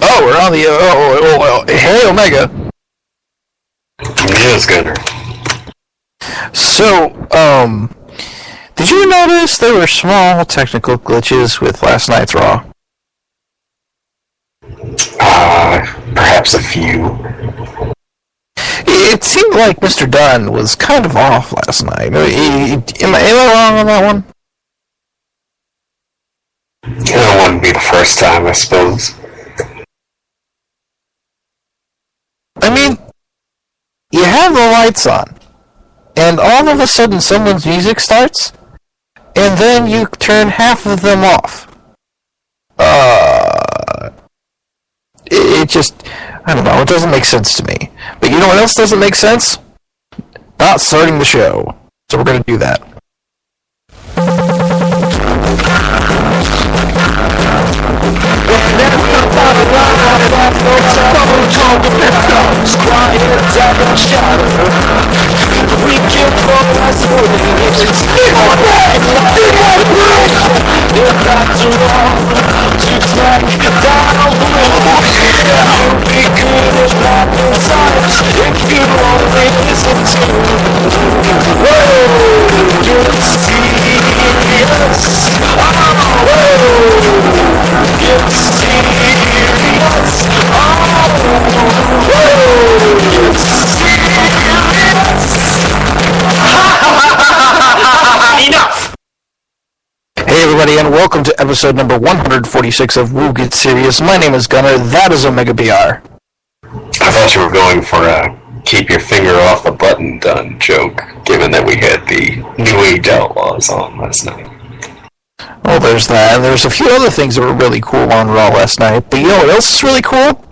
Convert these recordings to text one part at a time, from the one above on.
Oh, we're on the hey Omega. Yes, Gunner. So, did you notice there were small technical glitches with last night's Raw? Perhaps a few. It seemed like Mr. Dunn was kind of off last night. Am I wrong on that one? It wouldn't be the first time, I suppose. I mean, you have the lights on, and all of a sudden someone's music starts, and then you turn half of them off. It just, I don't know, it doesn't make sense to me. But you know what else doesn't make sense? Not starting the show. So we're going to do that. Enough! Hey everybody, and welcome to episode number 146 of Woo Get Serious. My name is Gunner, that is Omega BR. I thought you were going for a keep your finger off the button done joke, given that we had the New Age Outlaws on last night. Well, there's that, and there's a few other things that were really cool on Raw last night, but you know what else is really cool?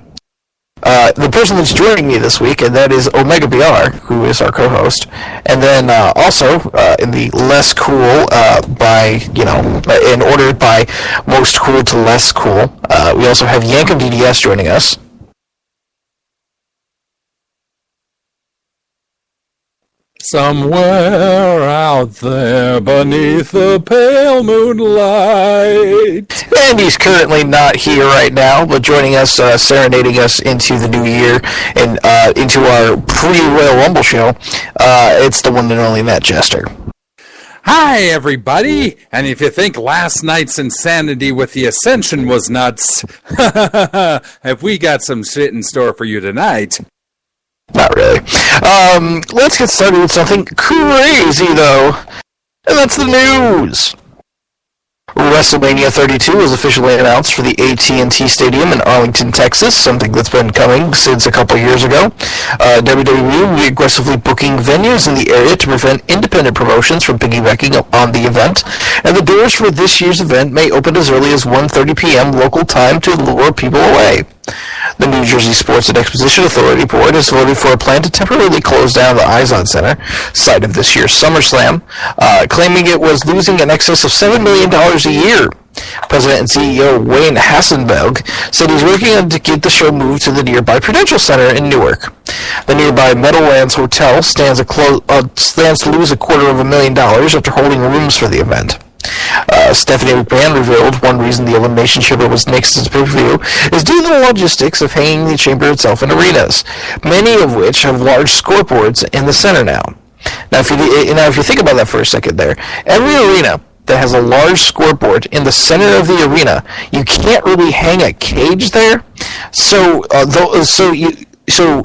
The person that's joining me this week, and that is Omega BR, who is our co-host, and then also, in the less cool, in order by most cool to less cool, we also have Yankum DDS joining us. Somewhere out there beneath the pale moonlight. And he's currently not here right now, but joining us, serenading us into the new year and into our pre-Royal Rumble show, it's the one and only Matt Jester. Hi, everybody! And if you think last night's insanity with the Ascension was nuts, have we got some shit in store for you tonight? Not really. Let's get started with something crazy, though. And that's the news. WrestleMania 32 was officially announced for the AT&T Stadium in Arlington, Texas, something that's been coming since a couple years ago. WWE will be aggressively booking venues in the area to prevent independent promotions from piggybacking on the event, and the doors for this year's event may open as early as 1:30 p.m. local time to lure people away. The New Jersey Sports and Exposition Authority Board has voted for a plan to temporarily close down the Izod Center, site of this year's SummerSlam, claiming it was losing in excess of $7 million a year. President and CEO Wayne Hassenberg said he's working on to get the show moved to the nearby Prudential Center in Newark. The nearby Meadowlands Hotel stands to lose $250,000 after holding rooms for the event. Stephanie McMahon revealed one reason the Elimination Chamber was next to the pay-per-view is due to the logistics of hanging the chamber itself in arenas, many of which have large scoreboards in the center now. Now, if you think about that for a second there, every arena that has a large scoreboard in the center of the arena, you can't really hang a cage there. So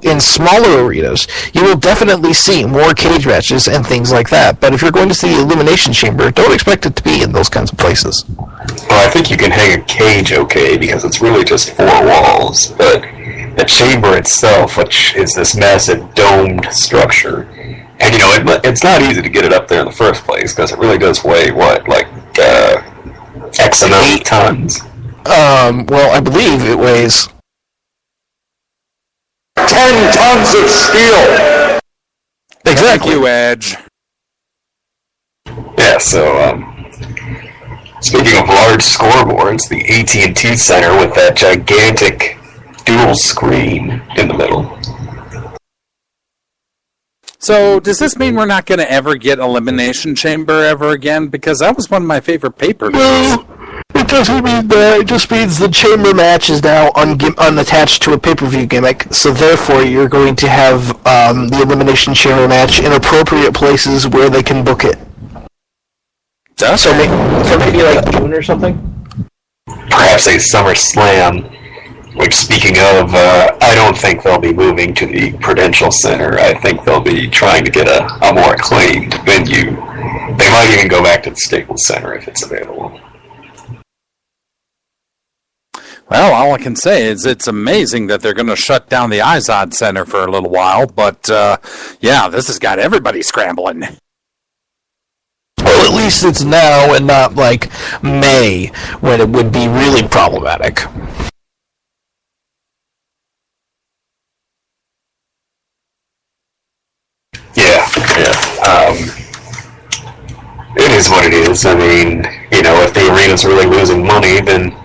in smaller arenas, you will definitely see more cage matches and things like that. But if you're going to see the Elimination Chamber, don't expect it to be in those kinds of places. Well, I think you can hang a cage okay, because it's really just four walls, but the chamber itself, which is this massive domed structure, and you know, it's not easy to get it up there in the first place, because it really does weigh, X amount of tons? Well, I believe it weighs 10 tons of steel! Exactly. Thank you, Edge. Yeah, so, speaking of large scoreboards, the AT&T Center with that gigantic dual screen in the middle. So, does this mean we're not going to ever get Elimination Chamber ever again? Because that was one of my favorite pay-per-views. It doesn't mean that. It just means the chamber match is now unattached to a pay-per-view gimmick, so therefore you're going to have the Elimination Chamber match in appropriate places where they can book it. So maybe like June or something? Perhaps a SummerSlam, which, speaking of, I don't think they'll be moving to the Prudential Center. I think they'll be trying to get a more acclaimed venue. They might even go back to the Staples Center if it's available. Well, all I can say is it's amazing that they're going to shut down the Izod Center for a little while, but yeah, this has got everybody scrambling. Well, at least it's now and not like May, when it would be really problematic. Yeah. It is what it is. I mean, if the arena's really losing money, then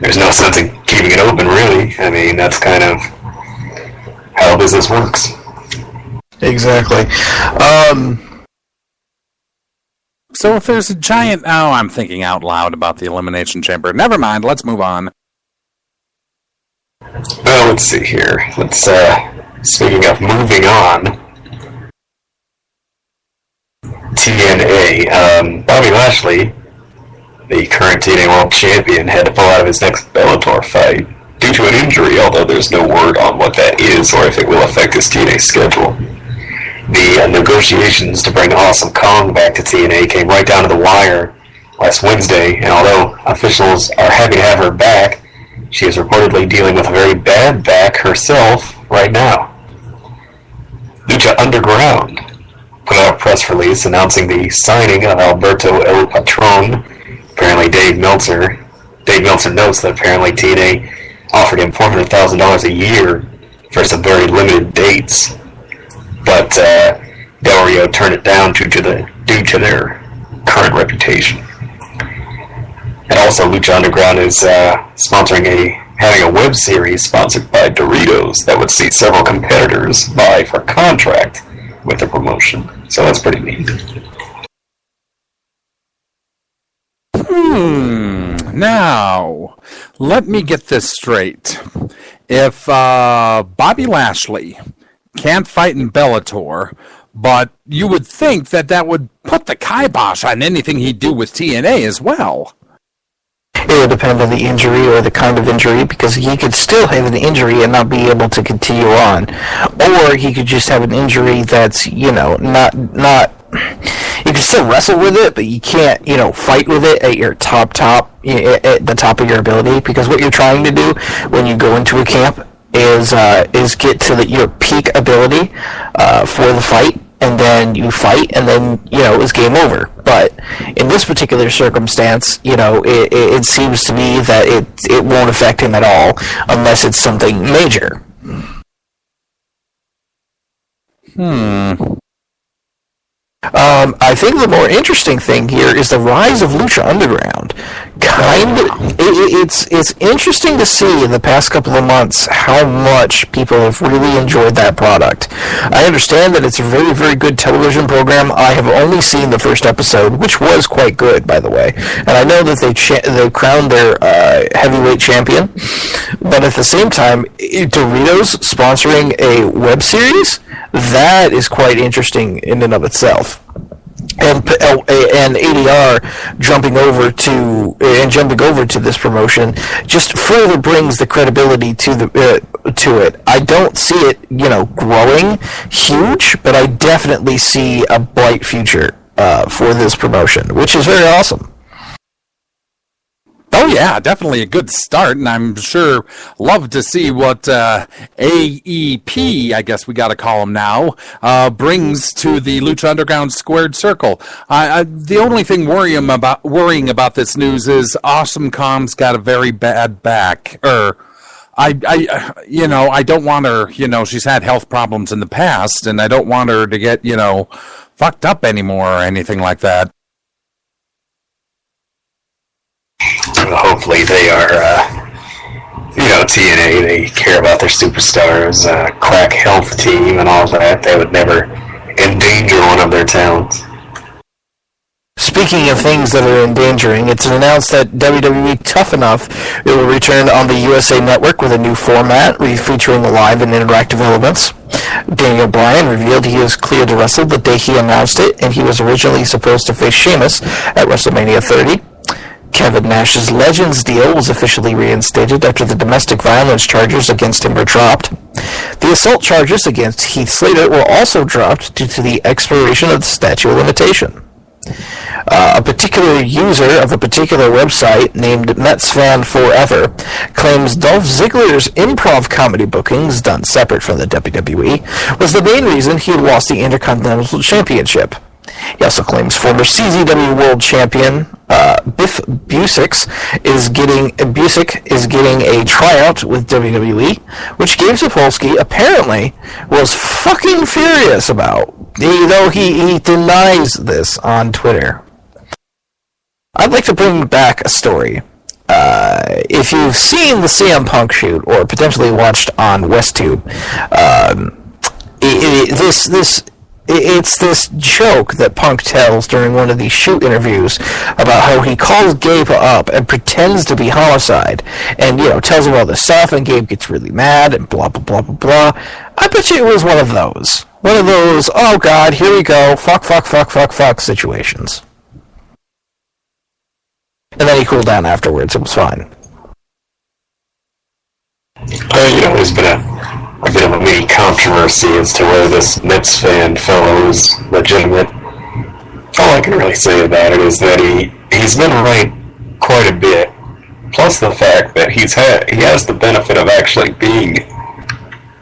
there's no sense in keeping it open, really. I mean, that's kind of how business works. Exactly. So if there's a giant... Oh, I'm thinking out loud about the Elimination Chamber. Never mind, let's move on. Well, let's see here. Speaking of moving on, TNA, Bobby Lashley, the current TNA World Champion, had to pull out of his next Bellator fight due to an injury, although there's no word on what that is or if it will affect his TNA schedule. The negotiations to bring Awesome Kong back to TNA came right down to the wire last Wednesday, and although officials are happy to have her back, she is reportedly dealing with a very bad back herself right now. Lucha Underground put out a press release announcing the signing of Alberto El Patron. Apparently, Dave Meltzer notes that apparently TNA offered him $400,000 a year for some very limited dates, but Del Rio turned it down due to their current reputation. And also, Lucha Underground is having a web series sponsored by Doritos that would see several competitors vie for contract with the promotion. So that's pretty neat. Now, let me get this straight. If Bobby Lashley can't fight in Bellator, but you would think that would put the kibosh on anything he'd do with TNA as well. It would depend on the injury or the kind of injury, because he could still have an injury and not be able to continue on. Or he could just have an injury that's, not you can still wrestle with it, but you can't, fight with it at your top, at the top of your ability, because what you're trying to do when you go into a camp is get to your peak ability for the fight, and then you fight, and then, it's game over. But in this particular circumstance, it seems to me that it won't affect him at all, unless it's something major. I think the more interesting thing here is the rise of Lucha Underground. It's interesting to see in the past couple of months how much people have really enjoyed that product. I understand that it's a very, very good television program. I have only seen the first episode, which was quite good, by the way. And I know that they crowned their heavyweight champion. But at the same time, Doritos sponsoring a web series, that is quite interesting in and of itself. And ADR jumping over to this promotion just further brings the credibility to it. I don't see it, growing huge, but I definitely see a bright future for this promotion, which is very awesome. Oh yeah, definitely a good start, and I'm sure love to see what AEP, I guess we got to call them now, brings to the Lucha Underground Squared Circle. The only thing worrying about this news is Awesome Kong's got a very bad back. I don't want her. She's had health problems in the past, and I don't want her to get fucked up anymore or anything like that. Hopefully they are, TNA, they care about their superstars, crack health team and all that. They would never endanger one of their talents. Speaking of things that are endangering, it's announced that WWE Tough Enough will return on the USA Network with a new format, featuring live and interactive elements. Daniel Bryan revealed he was cleared to wrestle the day he announced it, and he was originally supposed to face Sheamus at WrestleMania 30. Kevin Nash's Legends deal was officially reinstated after the domestic violence charges against him were dropped. The assault charges against Heath Slater were also dropped due to the expiration of the statute of limitation. A particular user of a particular website named Metsfan Forever claims Dolph Ziggler's improv comedy bookings, done separate from the WWE, was the main reason he lost the Intercontinental Championship. He also claims former CZW World Champion Biff Busick is getting a tryout with WWE, which Gabe Sapolsky apparently was fucking furious about, though he denies this on Twitter. I'd like to bring back a story. If you've seen the CM Punk shoot, or potentially watched on WestTube, it's this joke that Punk tells during one of these shoot interviews about how he calls Gabe up and pretends to be Homicide, and tells him all this stuff, and Gabe gets really mad and blah blah blah blah blah. I bet you it was one of those, oh god, here we go, fuck situations. And then he cooled down afterwards. It was fine. There's been a bit of a mini controversy as to whether this Mets fan fellow is legitimate. All I can really say about it is that he's been right quite a bit. Plus the fact that he has the benefit of actually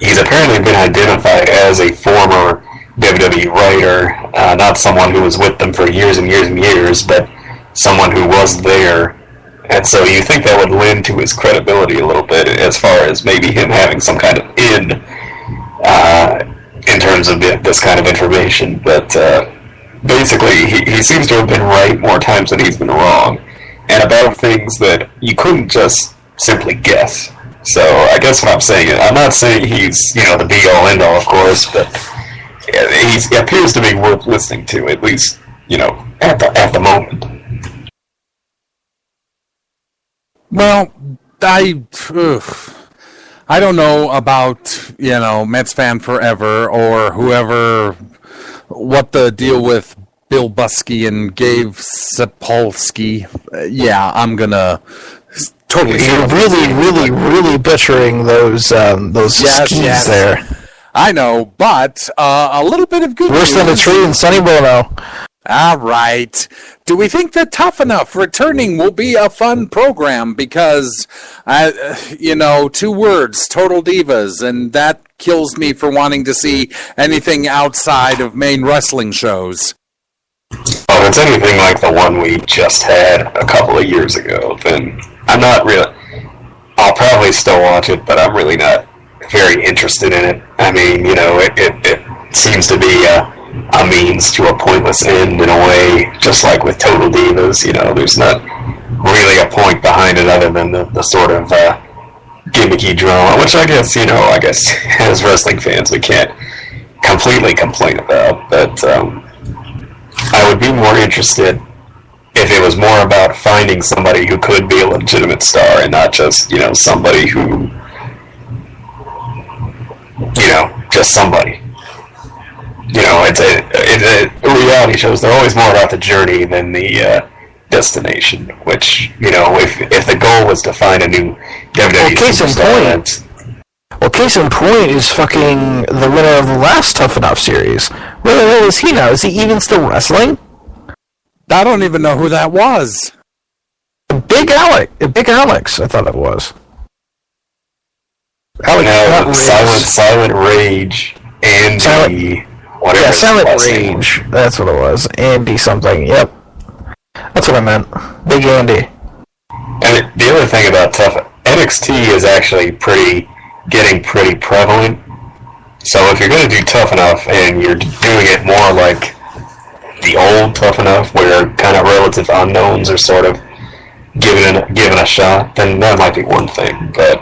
he's apparently been identified as a former WWE writer, not someone who was with them for years and years and years, but someone who was there, and so you think that would lend to his credibility a little bit as far as maybe him having some kind of in terms of this kind of information. But basically, he seems to have been right more times than he's been wrong, and about things that you couldn't just simply guess. So I guess what I'm saying is, I'm not saying he's the be-all end-all, of course, but he appears to be worth listening to, at least at the moment. Well, I don't know about, Mets Fan Forever or whoever, what the deal with Bill Buskey and Gabe Sapolsky. Yeah, I'm gonna totally. You're really butchering those skis there. I know, but a little bit of good Worse than a tree in Sunny Bono. All right. Do we think that Tough Enough returning will be a fun program? Because, 2 words, Total Divas, and that kills me for wanting to see anything outside of main wrestling shows. Well, if it's anything like the one we just had a couple of years ago, then I'm not really... I'll probably still watch it, but I'm really not very interested in it. I mean, it seems to be a means to a pointless end in a way, just like with Total Divas. There's not really a point behind it other than the sort of gimmicky drama, which I guess as wrestling fans we can't completely complain about, but I would be more interested if it was more about finding somebody who could be a legitimate star and not just somebody who just somebody. It's a reality shows. They're always more about the journey than the destination. Which if the goal was to find a new WWE superstar, case in point is fucking the winner of the last Tough Enough series. Where the hell is he now? Is he even still wrestling? I don't even know who that was. Big Alex, I thought it was. Alex, Silent Rage, Andy, whatever. Yeah, Silent Rage. That's what it was. Andy something. Yep. That's what I meant. Big Andy. And the other thing about NXT is actually getting pretty prevalent. So if you're going to do Tough Enough and you're doing it more like the old Tough Enough, where kind of relative unknowns are sort of given a shot, then that might be one thing. But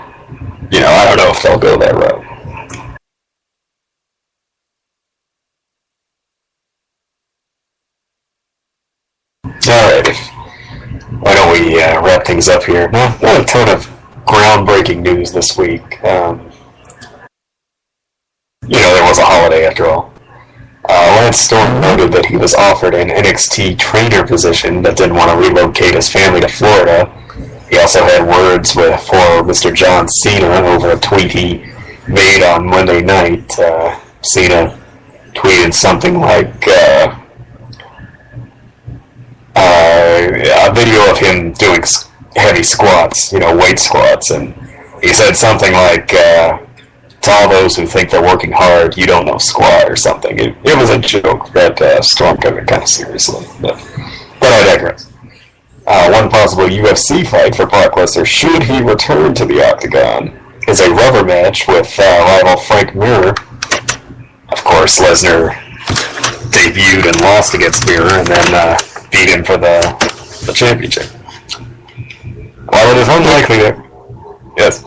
I don't know if they'll go that route. right, why don't we wrap things up here? Not a ton of groundbreaking news this week. There was a holiday after all. Lance Storm noted that he was offered an NXT trainer position but didn't want to relocate his family to Florida. He also had words for Mr. John Cena over a tweet he made on Monday night. Cena tweeted something like a video of him doing heavy squats, weight squats, and he said something like, to all those who think they're working hard, you don't know squat or something. It was a joke that Storm took it kind of seriously, but I digress. One possible UFC fight for Brock Lesnar, should he return to the Octagon, is a rubber match with rival Frank Mir. Of course, Lesnar debuted and lost against Mir, and then beat him for the championship. While it is unlikely that... Yes?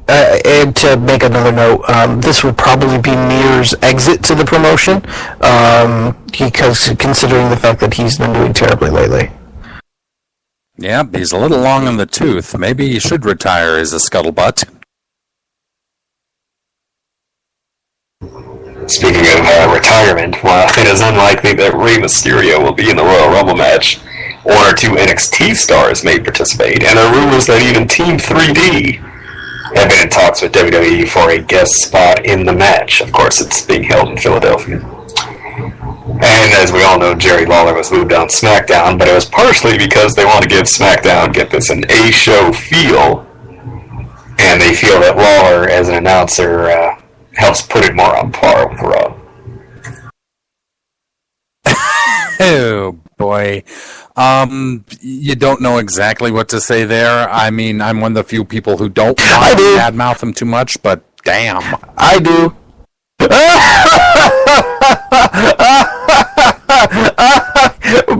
And to make another note, this would probably be Mir's exit to the promotion, because considering the fact that he's been doing terribly lately. Yep, he's a little long in the tooth. Maybe he should retire as a scuttlebutt. Speaking of retirement, while it is unlikely that Rey Mysterio will be in the Royal Rumble match, one or two NXT stars may participate, and there are rumors that even Team 3D have been in talks with WWE for a guest spot in the match. Of course, it's being held in Philadelphia. And as we all know, Jerry Lawler was moved on SmackDown, but it was partially because they want to give SmackDown, get this, an A-show feel, and they feel that Lawler, as an announcer, helps put it more on par with Raw. Oh, boy. You don't know exactly what to say there. I mean, I'm one of the few people who don't want to badmouth him too much, but damn. I do.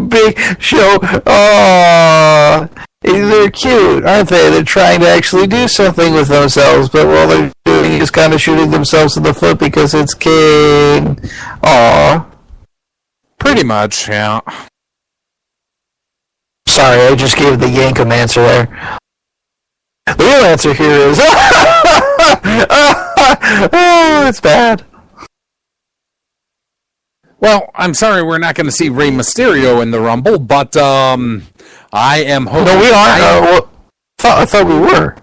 Big Show. Oh, they're cute, aren't they? They're trying to actually do something with themselves, but all they're doing is kind of shooting themselves in the foot because it's King. Aw. Pretty much, yeah. Sorry, I just gave the Yankum answer there. The real answer here is... oh, it's bad. Well, I'm sorry we're not going to see Rey Mysterio in the Rumble, but I am hoping... No, we aren't. I thought we were.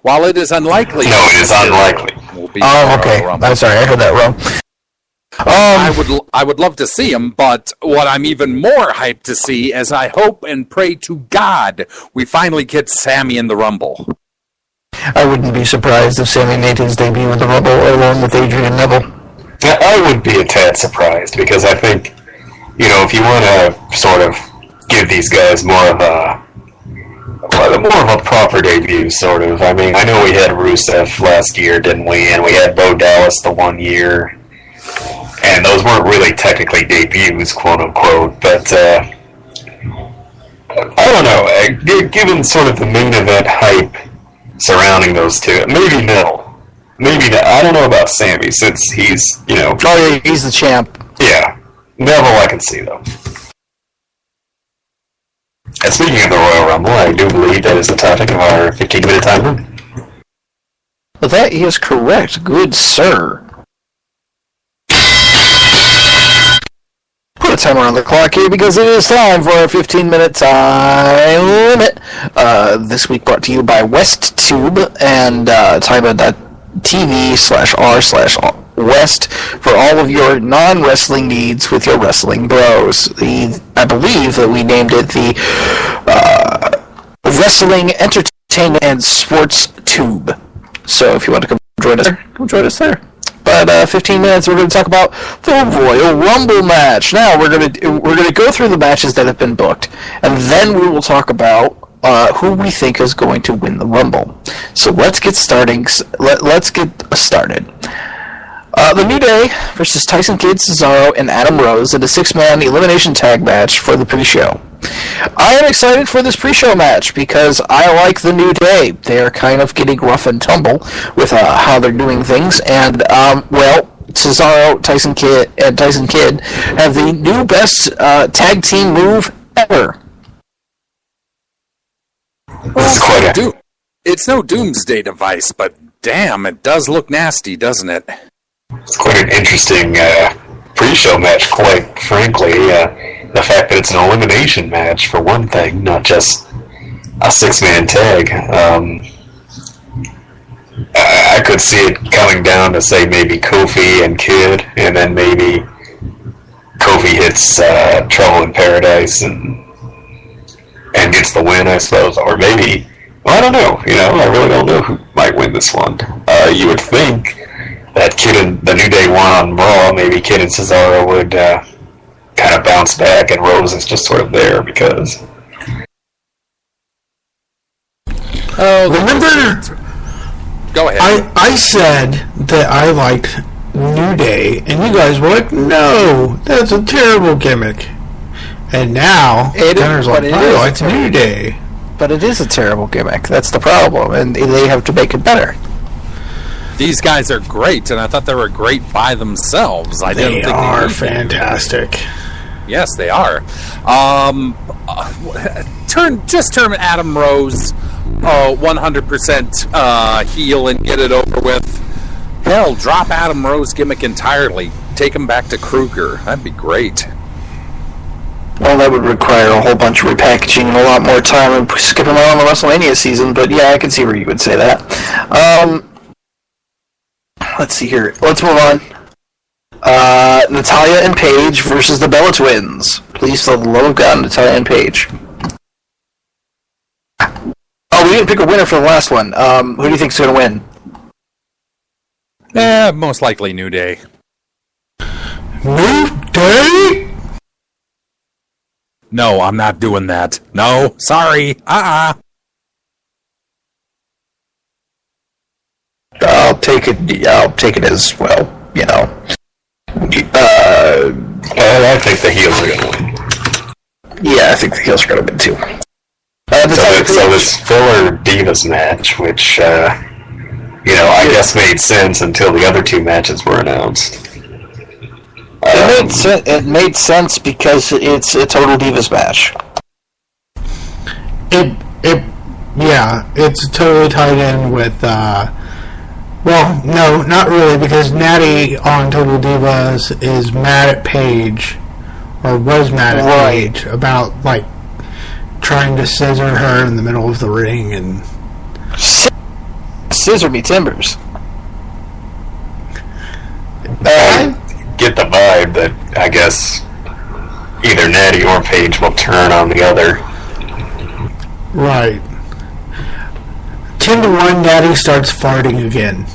While it is unlikely... No, it is unlikely. Oh, okay. I'm sorry, I heard that wrong. I would love to see him, but what I'm even more hyped to see is I hope and pray to God we finally get Sammy in the Rumble. I wouldn't be surprised if Sammy made his debut in the Rumble along with Adrian Neville. Yeah, I would be a tad surprised, because I think, if you want to sort of give these guys more of a proper debut, sort of. I mean, I know we had Rusev last year, didn't we? And we had Bo Dallas the one year. And those weren't really technically debuts, quote-unquote, but I don't know. Given sort of the main event hype surrounding those two, maybe Neville. Maybe not. I don't know about Sammy, since he's, Oh, yeah, he's the champ. Yeah. Neville I can see, though. And speaking of the Royal Rumble, I do believe that is the topic of our 15-minute time limit. Well, that is correct. Good sir. Put a timer on the clock here because it is time for our 15-minute time limit. This week brought to you by WestTube and Timer.tv/r/West for all of your non-wrestling needs with your wrestling bros. I believe that we named it the Wrestling Entertainment and Sports Tube. So if you want to come join us there, come join us there. But 15 minutes, we're going to talk about the Royal Rumble match. Now we're going to go through the matches that have been booked, and then we will talk about who we think is going to win the Rumble. So let's get started. The New Day versus Tyson Kidd, Cesaro, and Adam Rose in a 6-man elimination tag match for the pre-show. I am excited for this pre-show match because I like the New Day. They're kind of getting rough and tumble with how they're doing things, and Cesaro, Tyson Kidd, have the new best tag team move ever. It's no doomsday device, but damn, it does look nasty, doesn't it? It's quite an interesting pre-show match, quite frankly. The fact that it's an elimination match, for one thing, not just a six-man tag. I could see it coming down to, say, maybe Kofi and Kidd, and then maybe Kofi hits Trouble in Paradise and gets the win, I suppose. Or maybe, well, I don't know. I really don't know who might win this one. You would think that Kidd and the New Day won on Raw. Maybe Kidd and Cesaro would kind of bounce back, and Rose is just sort of there because... Oh, remember... Go ahead. I said that I liked New Day, and you guys were like, no, that's a terrible gimmick. And now, Gunner's like, I like New Day. But it is a terrible gimmick. That's the problem, and they have to make it better. These guys are great, and I thought they were great by themselves. They are fantastic. Yes, they are. Turn Adam Rose 100% heel and get it over with. Hell, drop Adam Rose gimmick entirely. Take him back to Kruger. That'd be great. Well, that would require a whole bunch of repackaging and a lot more time and skip him out on the WrestleMania season, but yeah, I can see where you would say that. Let's see here. Let's move on. Natalya and Paige versus the Bella Twins. Please, for the love of God, Natalya and Paige. Oh, we didn't pick a winner for the last one. Who do you think's going to win? Most likely New Day. New Day? No, I'm not doing that. No, sorry. I'll take it as well, I think the heels are going to win. Yeah, I think the heels are going to win too. So this filler Divas match, which, I guess made sense until the other two matches were announced. It made sense because it's a total Divas match. It's totally tied in with, well, no, not really, because Natty on Total Divas is mad at Paige, or was mad at Paige, about, trying to scissor her in the middle of the ring, and... Scissor me timbers. I get the vibe that, I guess, either Natty or Paige will turn on the other. Right. 10-1, Natty starts farting again.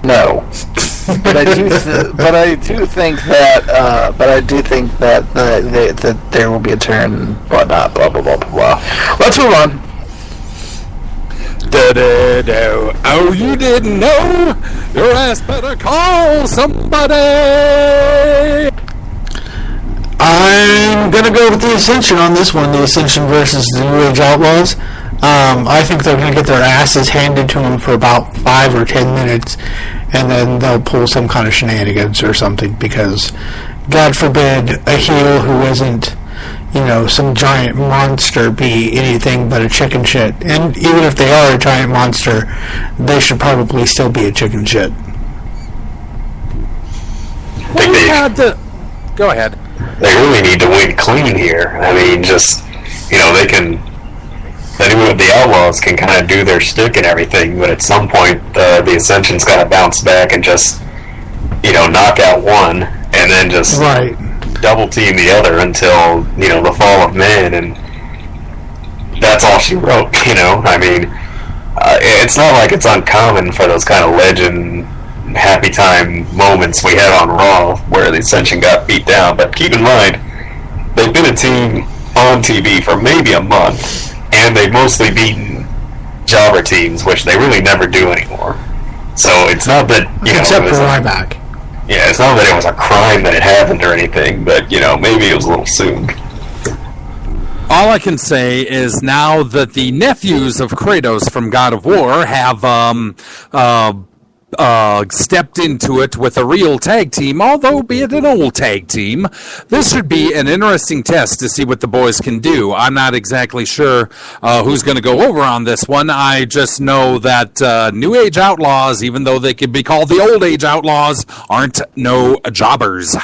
No. But I do think that that there will be a turn and whatnot. Blah blah blah blah blah. Let's move on. Oh, you didn't know? Your ass better call somebody. I'm gonna go with the Ascension on this one. The Ascension versus the New Age Outlaws. I think they're gonna get their asses handed to them for about 5 or 10 minutes, and then they'll pull some kind of shenanigans or something, because God forbid a heel who isn't, some giant monster be anything but a chicken shit. And even if they are a giant monster, they should probably still be a chicken shit. Go ahead. They really need to win clean here. I mean, just, the Outlaws can kind of do their shtick and everything, but at some point, the Ascension's got to bounce back and just, knock out one, and then just double team the other until, the fall of man, and that's all she wrote, I mean, it's not like it's uncommon for those kind of legend happy time moments we had on Raw where the Ascension got beat down, but keep in mind, they've been a team on TV for maybe a month, and they've mostly beaten jobber teams, which they really never do anymore. So it's not that, except for Ryback. Yeah, it's not that it was a crime that it happened or anything, but, maybe it was a little soon. All I can say is now that the nephews of Kratos from God of War have stepped into it with a real tag team, although be it an old tag team, this should be an interesting test to see what the boys can do. I'm not exactly sure who's going to go over on this one. I just know that New Age Outlaws, even though they could be called the Old Age Outlaws, aren't no jobbers.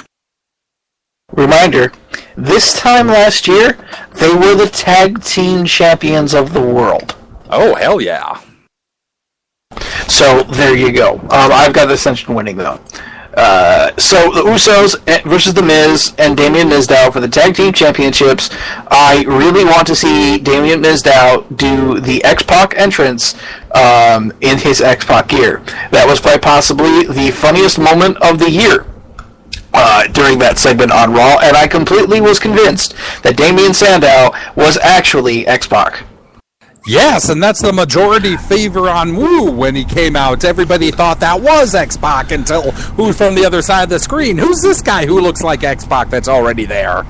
Reminder, this time last year, they were the tag team champions of the world. Oh, hell yeah. So, there you go. I've got Ascension winning, though. So, the Usos versus The Miz and Damien Mizdow for the Tag Team Championships. I really want to see Damien Mizdow do the X-Pac entrance in his X-Pac gear. That was quite possibly the funniest moment of the year. During that segment on Raw, and I completely was convinced that Damien Sandow was actually X-Pac. Yes, and that's the majority favor on Woo when he came out. Everybody thought that was X-Pac until who's from the other side of the screen? Who's this guy who looks like X-Pac that's already there?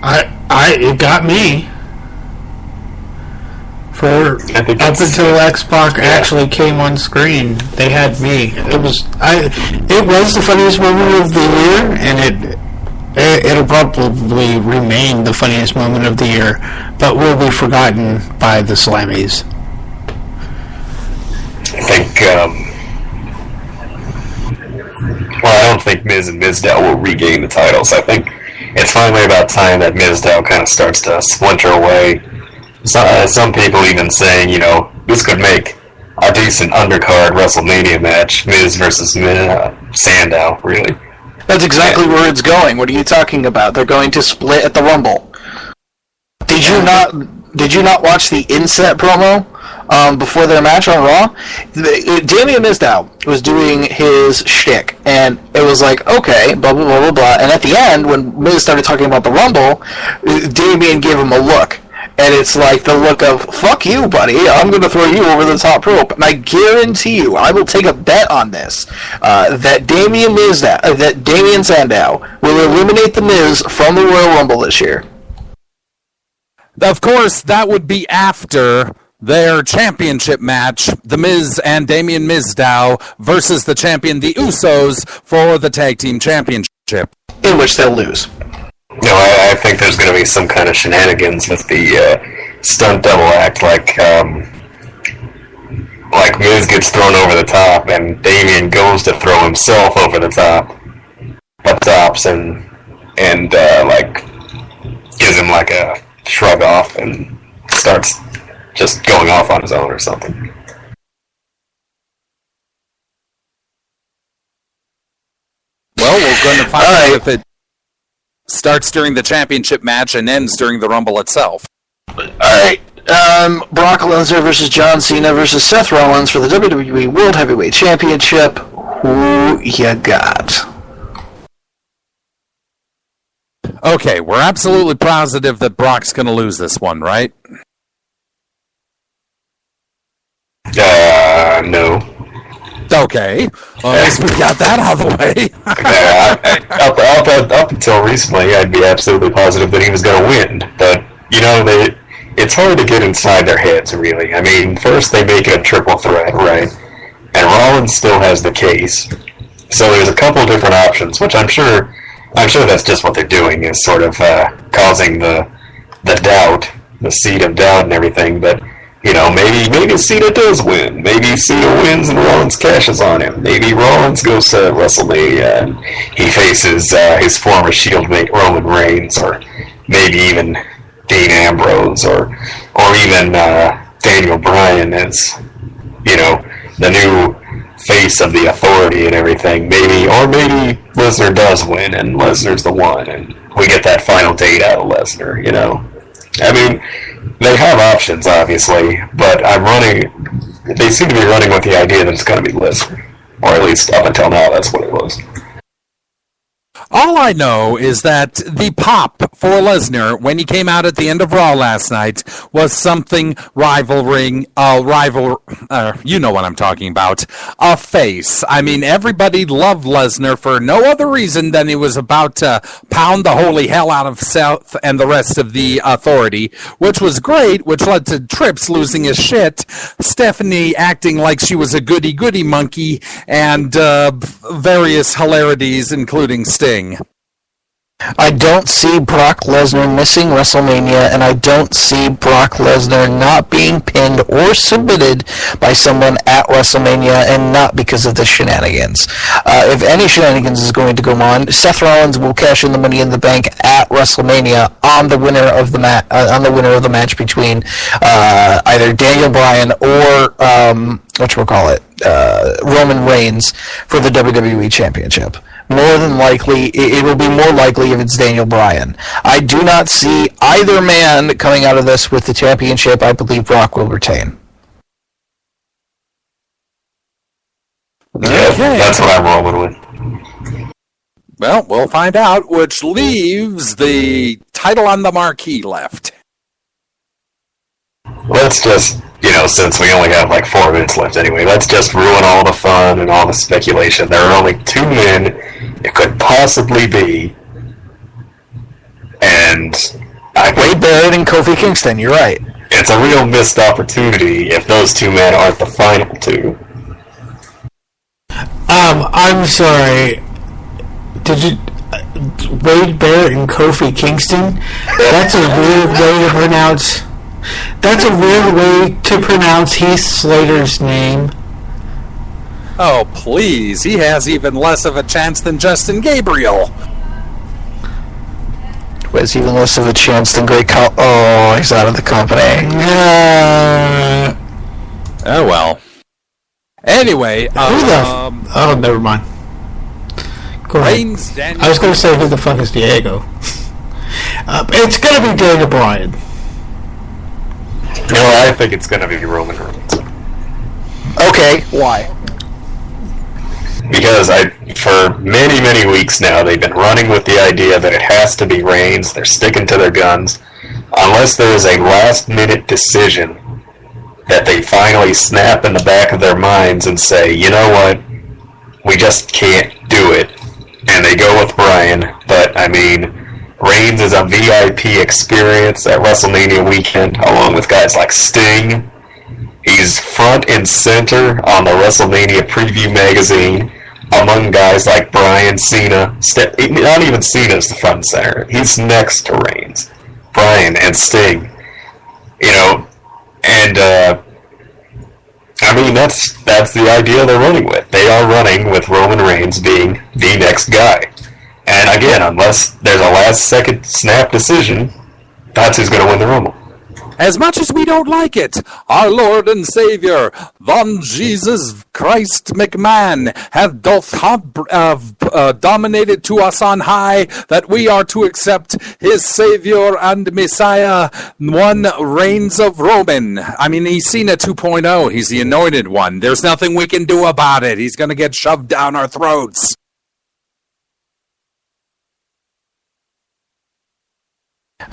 It got me. Up until X-Pac actually came on screen, they had me. It was the funniest moment of the year, and it'll probably remain the funniest moment of the year, but will be forgotten by the Slammies. I think, I don't think Miz and Mizdow will regain the titles. I think it's finally about time that Mizdow kind of starts to splinter away. Some people even saying, this could make a decent undercard WrestleMania match, Miz versus Sandow, really. That's exactly where it's going. What are you talking about? They're going to split at the Rumble. Did you not watch the inset promo before their match on Raw? Damien Mizdow was doing his shtick, and it was like, okay, blah, blah, blah, blah, blah. And at the end, when Miz started talking about the Rumble, Damien gave him a look. And it's like the look of, fuck you, buddy, I'm going to throw you over the top rope. And I guarantee you, I will take a bet on this, that Damien Sandow will eliminate The Miz from the Royal Rumble this year. Of course, that would be after their championship match, The Miz and Damien Mizdow versus the champion, the Usos, for the Tag Team Championship. In which they'll lose. No, I think there's going to be some kind of shenanigans with the stunt double act, like Miz gets thrown over the top, and Damien goes to throw himself over the top, but stops and gives him like a shrug off and starts just going off on his own or something. Well, we're going to find out if it starts during the championship match and ends during the Rumble itself. Alright, Brock Lesnar versus John Cena versus Seth Rollins for the WWE World Heavyweight Championship. Who you got? Okay, we're absolutely positive that Brock's going to lose this one, right? No. Okay, at least we got that out of the way. Up until recently, I'd be absolutely positive that he was going to win. But, it's hard to get inside their heads, really. I mean, first they make it a triple threat, right? And Rollins still has the case. So there's a couple different options, which I'm sure that's just what they're doing, is sort of causing the doubt, the seed of doubt and everything, but maybe Cena does win. Maybe Cena wins and Rollins cashes on him. Maybe Rollins goes to WrestleMania and he faces his former Shield mate Roman Reigns, or maybe even Dean Ambrose, or even Daniel Bryan as, the new face of the Authority and everything. Maybe Lesnar does win and Lesnar's the one, and we get that final date out of Lesnar, I mean, they have options, obviously, but they seem to be running with the idea that it's going to be Lesnar. Or at least up until now, that's what it was. All I know is that the pop for Lesnar when he came out at the end of Raw last night was something you know what I'm talking about, a face. I mean, everybody loved Lesnar for no other reason than he was about to pound the holy hell out of Seth and the rest of the Authority, which was great, which led to Trips losing his shit, Stephanie acting like she was a goody-goody monkey, and various hilarities, including Sting. I don't see Brock Lesnar missing WrestleMania, and I don't see Brock Lesnar not being pinned or submitted by someone at WrestleMania, and not because of the shenanigans. If any shenanigans is going to go on, Seth Rollins will cash in the Money in the Bank at WrestleMania on the winner of the match between either Daniel Bryan or Roman Reigns for the WWE Championship. More than likely, it will be more likely if it's Daniel Bryan. I do not see either man coming out of this with the championship. I believe Brock will retain. Yeah, Okay. that's what I'm rolling with. Well, we'll find out, which leaves the title on the marquee left. Let's just, since we only have like 4 minutes left anyway, let's just ruin all the fun and all the speculation. There are only 2 men it could possibly be, and Wade Barrett and Kofi Kingston, you're right. It's a real missed opportunity if those 2 men aren't the final 2. I'm sorry. Did you... Wade Barrett and Kofi Kingston? That's a weird way to pronounce... That's a weird way to pronounce Heath Slater's name. Oh, please. He has even less of a chance than Justin Gabriel. Was even less of a chance than Great he's out of the company. Oh, well. Anyway, oh, never mind. Go ahead. I was going to say, who the fuck is Diego? It's going to be Daniel Bryan. No, I think it's going to be Roman Reigns. Okay, why? Because for many, many weeks now, they've been running with the idea that it has to be Reigns. They're sticking to their guns. Unless there is a last-minute decision that they finally snap in the back of their minds and say, you know what, we just can't do it. And they go with Bryan. But, I mean, Reigns is a VIP experience at WrestleMania weekend, along with guys like Sting. He's front and center on the WrestleMania preview magazine, among guys like Bryan, Cena. Not even Cena's the front and center. He's next to Reigns. Bryan and Sting. And I mean, that's the idea they're running with. They are running with Roman Reigns being the next guy. And again, unless there's a last-second snap decision, that's who's going to win the Rumble. As much as we don't like it, our Lord and Savior, Von Jesus Christ McMahon, hath doth dominated to us on high, that we are to accept his Savior and Messiah, one Reigns of Roman. I mean, he's Cena 2.0. He's the anointed one. There's nothing we can do about it. He's going to get shoved down our throats.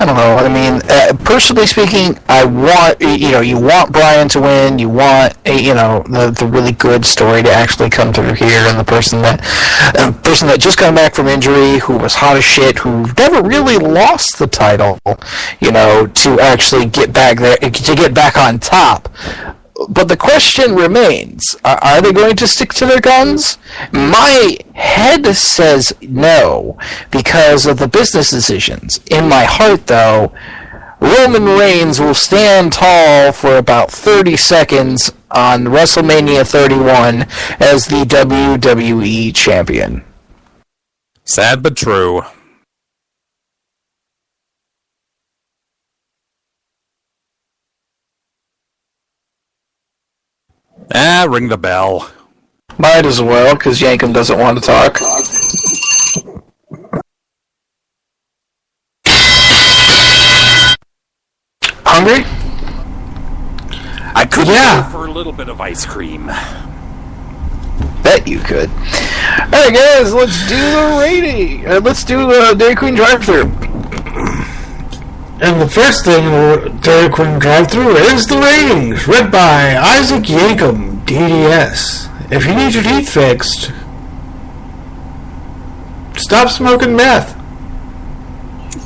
I don't know. I mean, personally speaking, I want you want Bryan to win. You want the really good story to actually come through here, and the person that just got back from injury, who was hot as shit, who never really lost the title, to actually get back there, to get back on top. But the question remains, are they going to stick to their guns? My head says no, because of the business decisions. In my heart, though, Roman Reigns will stand tall for about 30 seconds on WrestleMania 31 as the WWE Champion. Sad but true. Ring the bell. Might as well, because Yankum doesn't want to talk. Hungry? I could go for a little bit of ice cream. Hey, bet you could. Alright, guys, let's do the rating. Let's do Dairy Queen drive-thru. And the first thing in the Dairy Queen drive-thru is the ratings, read by Isaac Yankum, DDS. If you need your teeth fixed, stop smoking meth.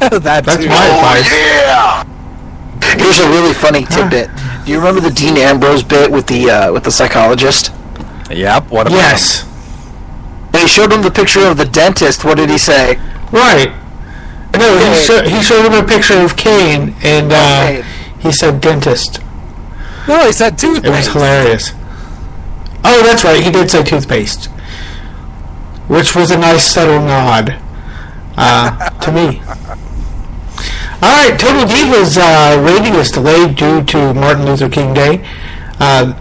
That's my advice. Yeah! Here's a really funny tidbit. Do you remember the Dean Ambrose bit with the psychologist? Yep. What about Yes. And he showed him the picture of the dentist. What did he say? Right. No, he showed him a picture of Kane, and he said dentist. No, he said toothpaste. It was hilarious. Oh, that's right, he did say toothpaste. Which was a nice subtle nod to me. Alright, Total Divas rating is delayed due to Martin Luther King Day.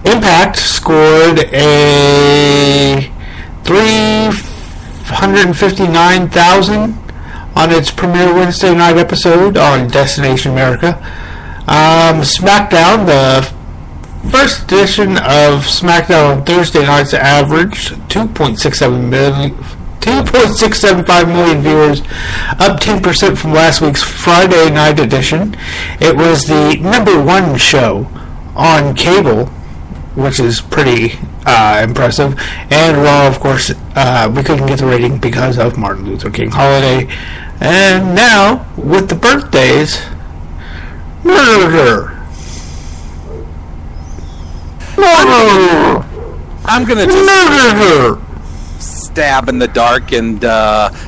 Impact scored a 359,000 on its premiere Wednesday night episode on Destination America. SmackDown, the first edition of SmackDown on Thursday nights averaged 2.675 million viewers, up 10% from last week's Friday night edition. It was the number one show on cable, which is pretty impressive. And Raw, of course, we couldn't get the rating because of Martin Luther King holiday. And now, with the birthdays, murder. I'm gonna just stab in the dark and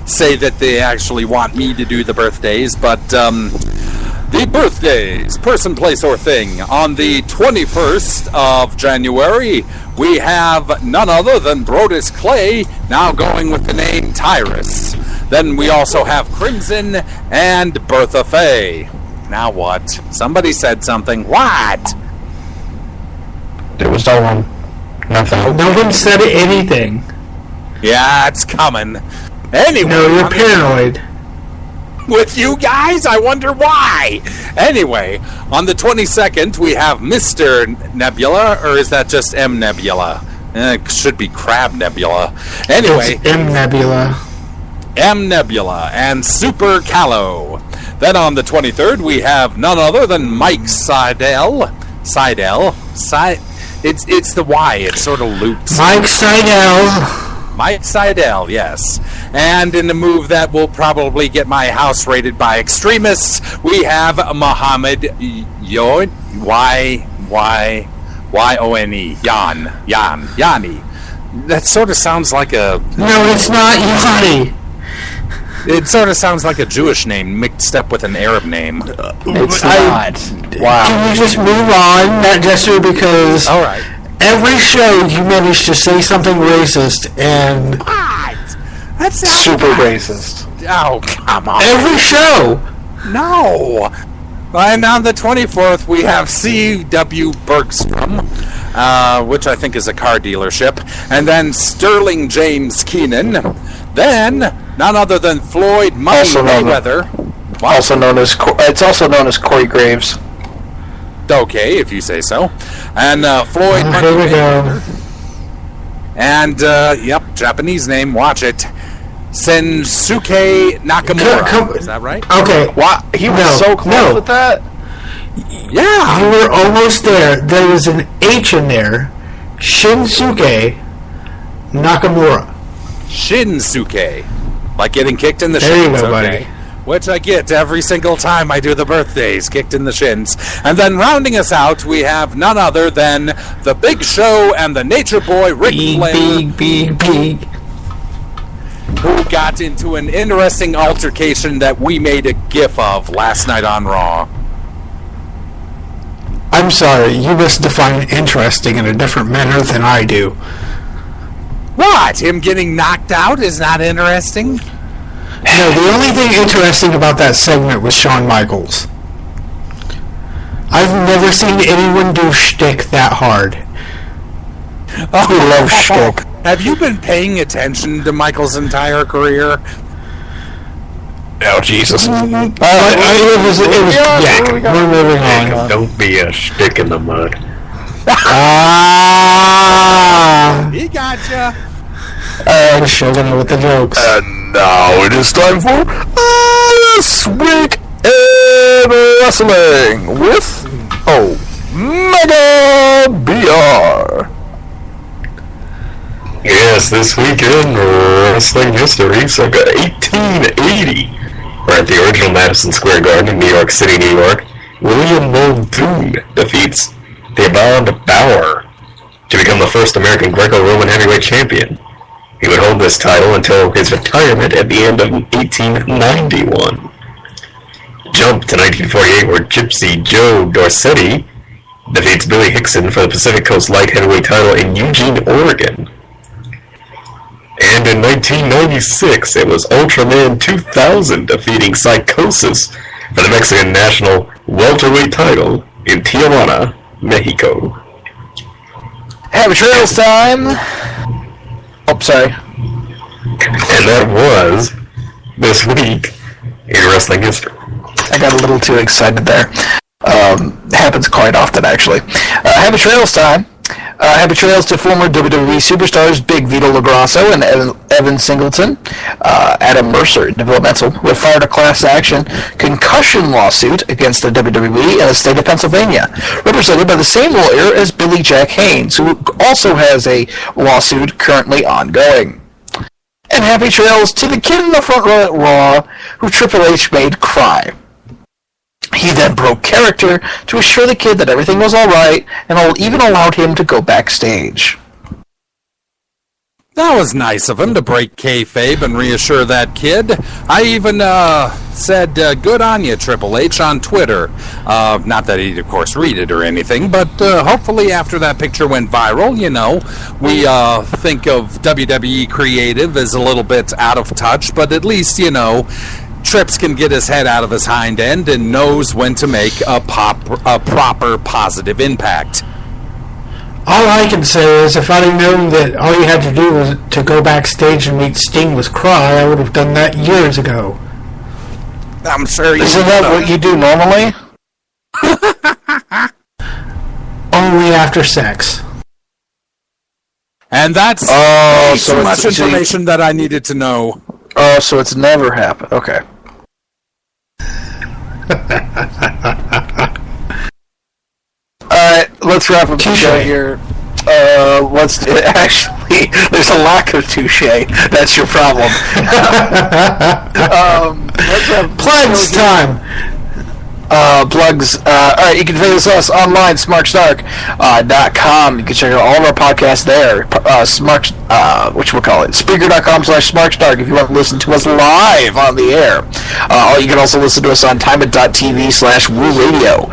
say that they actually want me to do the birthdays, but the birthdays, person, place, or thing. On the 21st of January, we have none other than Brodus Clay, now going with the name Tyrus. Then we also have Crimson and Bertha Faye. Now what? Somebody said something. What? There was no one. Nothing. No one said anything. Yeah, it's coming. Anyway. No, you're paranoid. With you guys? I wonder why. Anyway, on the 22nd, we have Mr. Nebula, or is that just M Nebula? It should be Crab Nebula. Anyway. It's M Nebula. M Nebula and Super Callow. Then on the 23rd, we have none other than Mike Seidel. It's the Y. It sort of loops. Mike Seidel. Mike Seidel, yes. And in the move that will probably get my house raided by extremists, we have Muhammad Yon, Y-O-N-E, Yanni. That sort of sounds like a... No, it's not Yanni. It sort of sounds like a Jewish name mixed up with an Arab name. It's not. Wow. Can you just move on, that gesture, because All right. every show you manage to say something racist, and What? That sounds Super racist. Oh, come on. every show. No. And on the 24th, we have C.W. Bergstrom, which I think is a car dealership. And then Sterling James Keenan. Then, none other than Floyd Money Also known- Mayweather. Also known as it's also known as Corey Graves. Okay, if you say so. And Floyd Money Here we Mayweather. go. And, yep, Japanese name, watch it. Sensuke Nakamura. Is that right? Okay. Wow, he was No, so close no. with that. Yeah. You were almost there. There was an H in there. Shinsuke Nakamura. Shinsuke. Like getting kicked in the There you shins, go, okay. buddy. Which I get every single time I do the birthdays, kicked in the shins. And then rounding us out, we have none other than the Big Show and the Nature Boy, Ric Flair, Big. who got into an interesting altercation that we made a gif of last night on Raw. I'm sorry, you must define interesting in a different manner than I do. What? Him getting knocked out is not interesting? No, the only thing interesting about that segment was Shawn Michaels. I've never seen anyone do shtick that hard. Oh, love shtick. Have you been paying attention to Michael's entire career? Oh, Jesus. It was Yeah, yak. we got- We're moving on. Don't be a stick in the mud. Ah. He gotcha. And Shogun with the jokes. And now it is time for This Week in Wrestling with Omega BR. Yes, this week in wrestling history, circa 1880, we're at the original Madison Square Garden in New York City, New York. William Muldoon defeats Theobald Bauer to become the first American Greco-Roman heavyweight champion. He would hold this title until his retirement at the end of 1891. Jump to 1948, where Gypsy Joe Dorsetti defeats Billy Hickson for the Pacific Coast Light Heavyweight title in Eugene, Oregon. And in 1996, it was Ultraman 2000 defeating Psychosis for the Mexican National Welterweight title in Tijuana, Mexico. Happy Trails time! Oh, sorry. And that was This Week in Wrestling History. I got a little too excited there. Happens quite often, actually. Happy Trails time. Happy trails to former WWE superstars Big Vito LaGrasso and Evan Singleton. Adam Mercer, developmental, would filed a class action concussion lawsuit against the WWE in the state of Pennsylvania, represented by the same lawyer as Billy Jack Haynes, who also has a lawsuit currently ongoing. And happy trails to the kid in the front row at Raw, who Triple H made cry. He then broke character to assure the kid that everything was alright, and even allowed him to go backstage. That was nice of him to break kayfabe and reassure that kid. I even said, good on you, Triple H, on Twitter. Not that he'd, of course, read it or anything, but hopefully after that picture went viral, we think of WWE Creative as a little bit out of touch, but at least, Trips can get his head out of his hind end and knows when to make a proper positive impact. All I can say is if I'd have known that all you had to do was to go backstage and meet Sting with Cry, I would have done that years ago. I'm sure you Isn't that what you do normally? Only after sex. And that's too much information that I needed to know. Oh, so it's never happened. Okay. Alright, let's wrap up the show here. Actually, there's a lack of touche. That's your problem. Let's wrap Plugs time! Plugs. Alright, you can visit us online, smarkstark.com. You can check out all of our podcasts there. Spreaker.com/smarkstark if you want to listen to us live on the air. You can also listen to us on timeit.tv/wooladio.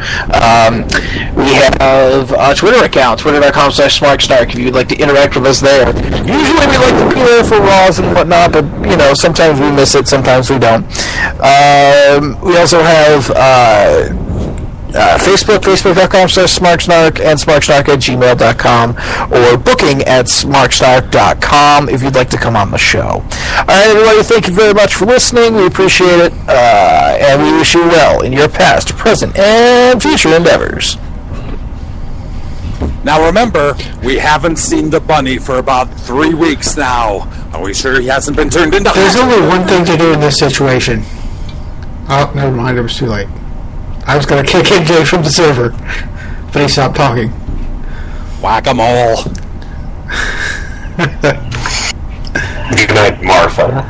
We have a Twitter account, twitter.com/smarkstark if you'd like to interact with us there. Usually we like to be there for Raws and whatnot, but, sometimes we miss it, sometimes we don't. We also have Facebook.com/smarksnark and smarksnark@gmail.com or booking@smarksnark.com if you'd like to come on the show. Alright, everybody, thank you very much for listening. We appreciate it, and we wish you well in your past, present, and future endeavors. Now remember, we haven't seen the bunny for about 3 weeks now. Are we sure he hasn't been turned into... There's only one thing to do in this situation. Oh, never mind, it was too late. I was going to kick NJ from the server, but he stopped talking. Whack-a-mole. Good night, Martha.